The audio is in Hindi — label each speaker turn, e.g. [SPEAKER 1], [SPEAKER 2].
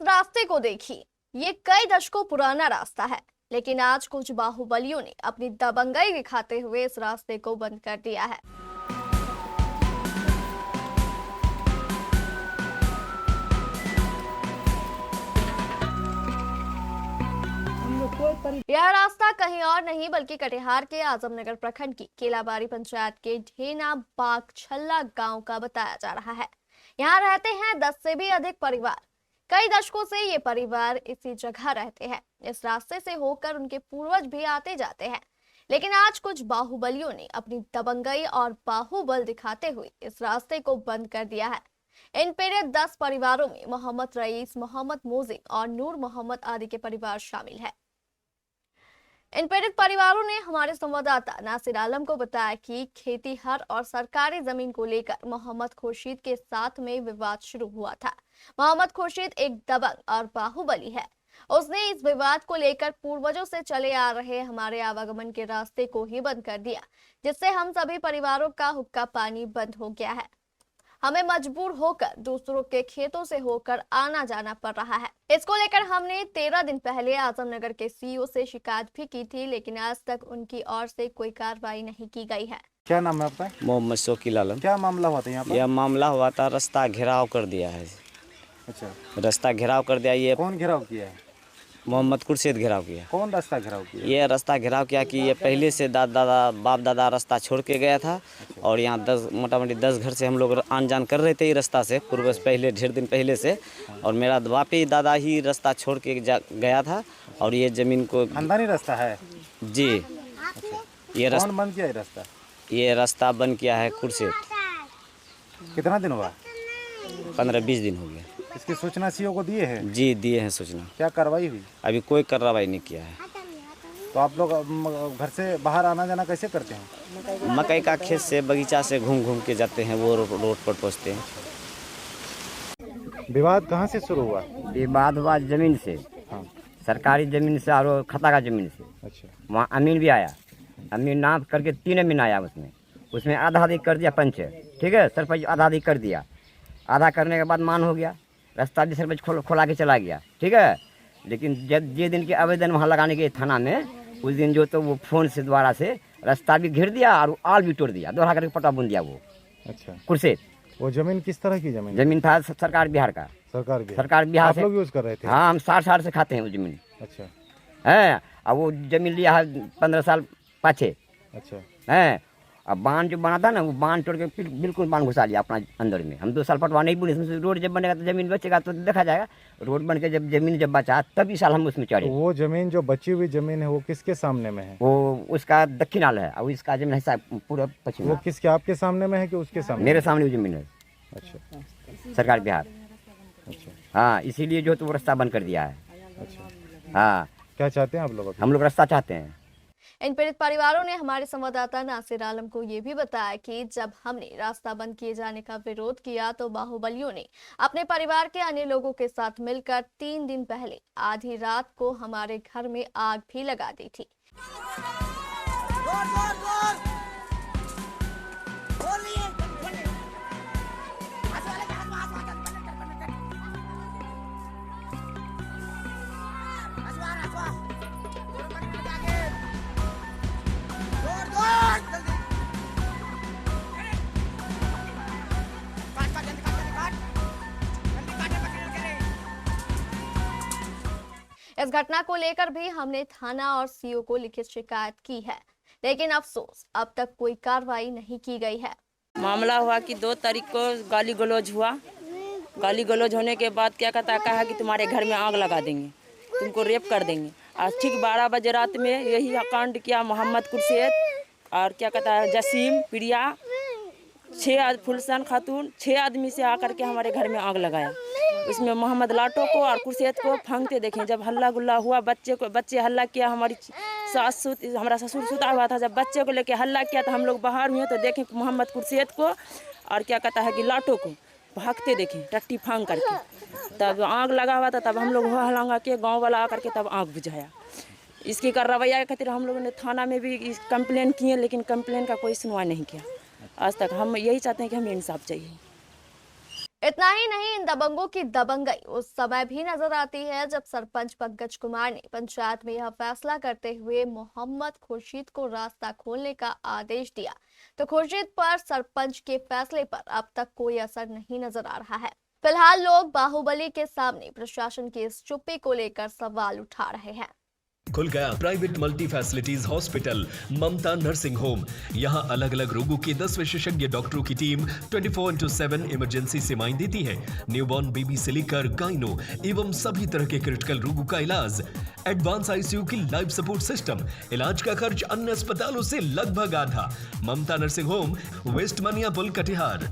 [SPEAKER 1] रास्ते को देखिए, ये कई दशकों पुराना रास्ता है, लेकिन आज कुछ बाहुबलियों ने अपनी दबंगई दिखाते हुए इस रास्ते को बंद कर दिया है। यह रास्ता कहीं और नहीं बल्कि कटिहार के आजमनगर प्रखंड की केलाबाड़ी पंचायत के ढेना बाग छल्ला गांव का बताया जा रहा है। यहाँ रहते हैं 10 से भी अधिक परिवार। कई दशकों से ये परिवार इसी जगह रहते हैं। इस रास्ते से होकर उनके पूर्वज भी आते जाते हैं, लेकिन आज कुछ बाहुबलियों ने अपनी दबंगई और बाहुबल दिखाते हुए इस रास्ते को बंद कर दिया है। इन पीड़ित 10 परिवारों में मोहम्मद रईस, मोहम्मद मोजिब और नूर मोहम्मद आदि के परिवार शामिल है। इन पीड़ित परिवारों ने हमारे संवाददाता नासिर आलम को बताया कि खेतीहर और सरकारी जमीन को लेकर मोहम्मद खुर्शीद के साथ में विवाद शुरू हुआ था। मोहम्मद खुर्शीद एक दबंग और बाहुबली है। उसने इस विवाद को लेकर पूर्वजों से चले आ रहे हमारे आवागमन के रास्ते को ही बंद कर दिया, जिससे हम सभी परिवारों का हुक्का पानी बंद हो गया है। हमें मजबूर होकर दूसरों के खेतों से होकर आना जाना पड़ रहा है। इसको लेकर हमने 13 दिन पहले आजमनगर के सीईओ से शिकायत भी की थी, लेकिन आज तक उनकी ओर से कोई कार्रवाई नहीं की गई है।
[SPEAKER 2] क्या नाम है आपका?
[SPEAKER 3] मोहम्मद शोकील आलम।
[SPEAKER 2] क्या मामला हुआ था यहाँ पर?
[SPEAKER 3] यह मामला हुआ था, रास्ता घेराव कर दिया है।
[SPEAKER 2] अच्छा,
[SPEAKER 3] रास्ता घेराव कर दिया। ये
[SPEAKER 2] कौन घेराव किया है?
[SPEAKER 3] मोहम्मद खुर्शीद घेराव किया।
[SPEAKER 2] कौन रास्ता घेराव किया?
[SPEAKER 3] ये रास्ता घेराव किया कि ये पहले से बाप दादा रास्ता छोड़ के गया था। और यहाँ 10 मोटामोटी 10 घर से हम लोग आन जान कर रहे थे ये रास्ता से पूर्वज पहले ढेर दिन पहले से। और मेरा बापी दादा ही रास्ता छोड़ के गया था। और ये जमीन को
[SPEAKER 2] खानदानी रास्ता है
[SPEAKER 3] जी। ये रास्ता
[SPEAKER 2] कौन बंद किया है रास्ता?
[SPEAKER 3] ये रास्ता बंद किया है खुर्शीद।
[SPEAKER 2] कितना दिन हुआ?
[SPEAKER 3] 15-20 दिन हो गया।
[SPEAKER 2] इसकी सूचना सीईओ को दिए हैं?
[SPEAKER 3] जी दिए हैं सूचना।
[SPEAKER 2] क्या कार्रवाई हुई?
[SPEAKER 3] अभी कोई कार्रवाई नहीं किया है।
[SPEAKER 2] तो आप लोग घर से बाहर आना जाना कैसे करते हैं?
[SPEAKER 3] मकई का खेत से बगीचा से घूम घूम के जाते हैं, वो रोड पर पहुँचते हैं।
[SPEAKER 2] विवाद कहाँ से शुरू हुआ?
[SPEAKER 4] विवाद हुआ जमीन से।
[SPEAKER 2] हाँ।
[SPEAKER 4] सरकारी जमीन से और खता का जमीन से।
[SPEAKER 2] अच्छा,
[SPEAKER 4] वहाँ अमीन भी आया। अमीन नाम करके 3 अमीन आया उसमें आधा आधी कर दिया पंच, ठीक है। सरपंच आधा आधी कर दिया। आधा करने के बाद मान हो गया, रास्ता भी सरपंच खोला के चला गया, ठीक है। लेकिन जब जे दिन के आवेदन वहाँ लगाने के थाना में, उस दिन जो तो वो फोन से द्वारा से रास्ता भी घेर दिया और आल भी तोड़ दिया, दोहरा करके पटा बुन दिया वो।
[SPEAKER 2] अच्छा,
[SPEAKER 4] खुर्शीद।
[SPEAKER 2] वो जमीन किस तरह की जमीन?
[SPEAKER 4] जमीन था सरकार बिहार का। सरकार बिहार
[SPEAKER 2] आप
[SPEAKER 4] से।
[SPEAKER 2] लोग यूज कर रहे थे?
[SPEAKER 4] हाँ, हम 60 साल से खाते हैं वो जमीन।
[SPEAKER 2] अच्छा
[SPEAKER 4] है। अब वो जमीन लिया है 15 साल पाछे।
[SPEAKER 2] अच्छा,
[SPEAKER 4] है। अब बांध जो बना था ना, वो बांध तोड़ के बिल्कुल बांध घुसा लिया अपना अंदर में। हम 2 साल पटवा नहीं बोले, इसमें रोड जब बनेगा तो जमीन बचेगा तो देखा जाएगा। रोड बन के जब जमीन बचा तब इस साल हम उसमें चढ़े।
[SPEAKER 2] तो वो जमीन जो बची हुई जमीन है वो किसके सामने में है?
[SPEAKER 4] वो उसका दक्षिण हाल है और इसका जमीन हिस्सा पूरा पश्चिम।
[SPEAKER 2] वो किसके, आपके सामने में है कि उसके सामने?
[SPEAKER 4] मेरे सामने वो जमीन है।
[SPEAKER 2] अच्छा,
[SPEAKER 4] सरकार बिहार।
[SPEAKER 2] अच्छा,
[SPEAKER 4] हाँ, इसीलिए जो तो वो रास्ता बंद कर दिया है।
[SPEAKER 2] अच्छा।
[SPEAKER 4] हाँ,
[SPEAKER 2] क्या चाहते हैं आप लोग?
[SPEAKER 4] हम लोग रास्ता चाहते हैं।
[SPEAKER 1] इन पीड़ित परिवारों ने हमारे संवाददाता नासिर आलम को ये भी बताया कि जब हमने रास्ता बंद किए जाने का विरोध किया तो बाहुबलियों ने अपने परिवार के अन्य लोगों के साथ मिलकर 3 दिन पहले आधी रात को हमारे घर में आग भी लगा दी थी। इस घटना को लेकर भी हमने थाना और सीईओ को लिखित शिकायत की है, लेकिन अफसोस अब तक कोई कार्रवाई नहीं की गई है।
[SPEAKER 5] मामला हुआ कि 2 तारीख को गाली गलौज हुआ। गाली गलौज होने के बाद क्या कहा कि तुम्हारे घर में आग लगा देंगे, तुमको रेप कर देंगे। आज ठीक 12 बजे रात में यही कांड किया मोहम्मद खुर्शीद और क्या कहता है जसीम, प्रिया, 6 फुलसन खातून, 6 आदमी से आकर के हमारे घर में आग लगाया। उसमें मोहम्मद लाटो को और खुर्शीद को फांगते देखें। जब हल्ला गुल्ला हुआ, बच्चे हल्ला किया, हमारा ससुर सुता हुआ था। जब बच्चे को लेके हल्ला किया तो हम लोग बाहर हुए तो देखें मोहम्मद खुर्शीद को और क्या कहता है कि लाटो को भागते देखें टट्टी फांग करके। तब आग लगा हुआ था, तब हम लोग हलांगा के गाँव वाला आकर के तब आग बुझाया। इसकी कार्रवाई के खातिर हम लोगों ने थाना में भी कंप्लेन किए, लेकिन कंप्लेन का कोई सुनवाई नहीं किया आज तक। हम यही चाहते हैं कि हमें इंसाफ चाहिए।
[SPEAKER 1] इतना ही नहीं, इन दबंगों की दबंगई उस समय भी नजर आती है जब सरपंच पंकज कुमार ने पंचायत में यह फैसला करते हुए मोहम्मद खुर्शीद को रास्ता खोलने का आदेश दिया। तो खुर्शीद पर सरपंच के फैसले पर अब तक कोई असर नहीं नजर आ रहा है। फिलहाल लोग बाहुबली के सामने प्रशासन की इस चुप्पी को लेकर सवाल उठा रहे हैं।
[SPEAKER 6] खुल गया प्राइवेट मल्टी फैसिलिटीज हॉस्पिटल ममता नर्सिंग होम। यहां अलग अलग रोगों के 10 विशेषज्ञ डॉक्टरों की टीम 24/7 इमरजेंसी सेवाएं देती है। न्यूबॉर्न बेबी से लेकर गाइनो एवं सभी तरह के क्रिटिकल रोगों का इलाज। एडवांस आईसीयू की लाइफ सपोर्ट सिस्टम। इलाज का खर्च अन्य अस्पतालों से लगभग आधा। ममता नर्सिंग होम, वेस्ट मनियापुल, कटिहार।